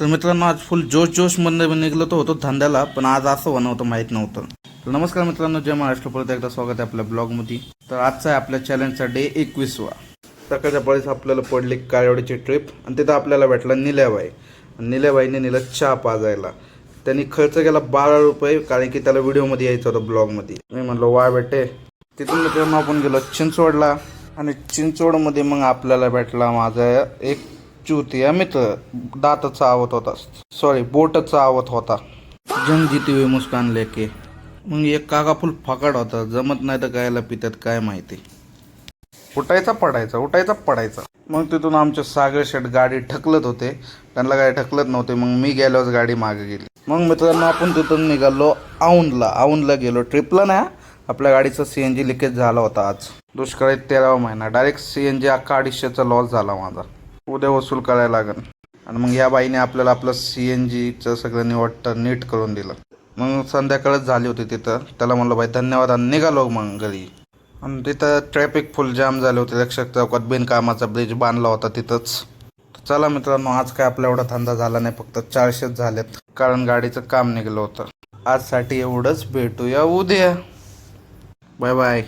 तर मित्रांनो, आज फुल जोशमध्ये निघलो तो होतो धंद्याला, पण आज असं होणं होतं माहीत नव्हतं. तर नमस्कार मित्रांनो, जय महाराष्ट्र. परत एकदा स्वागत आहे आपल्या ब्लॉगमध्ये. तर आजचा आहे आपल्या चॅलेंजचा डे 21वा. सकाळच्या वेळेस आपल्याला पडली काळेवाडीची ट्रिप आणि तिथं आपल्याला भेटला निल्याबाई. निल्याबाईने नेलं चहा पाजायला. त्यांनी खर्च केला 12 रुपये, कारण की त्याला व्हिडिओमध्ये यायचं होतं, ब्लॉगमध्ये. मी म्हणलो वा बेटे. तिथून मित्रांनो आपण गेलो चिंचवडला आणि चिंचवडमध्ये मग आपल्याला भेटला माझा एक चुतिया मित्र. दात चावत होता, सॉरी बोट चावत होता. जंग जीती हुई मुस्कान लेके. मग एक काका फुल फकाड होता, जमत नाही तर कायला पितात काय माहिती. उठायचा पडायचा. मग तिथून आमचे सागर शेट गाडी ढकलत होते, त्यांना गाडी ढकलत नव्हते. मग मी गेल्यावर गाडी मागे गेली. मग मित्रांनो आपण तिथून निघालो औंधला गेलो. ट्रिपला ना आपल्या गाडीचा CNG लिकेज झाला होता. आज दुष्काळी 13वा महिना. डायरेक्ट CNG अख्खा 250चा लॉस झाला माझा. उद्या वसूल करायला लागेल. आणि मग या बाईने आपल्याला आपलं CNGचं सगळं नीट करून दिलं. मग संध्याकाळच झाली होती तिथं. त्याला म्हणलं बाई धन्यवाद आणि निघालो मग घरी. आणि तिथं ट्रॅफिक फुल जाम झाले होते. रक्षक चौकात बिनकामाचा ब्रिज बांधला होता तिथंच. चला मित्रांनो, आज काय आपला एवढा धंदा झाला नाही, फक्त 400 झालेत, कारण गाडीचं काम निघलं होतं. आजसाठी एवढंच. भेटूया उद्या. Bye bye.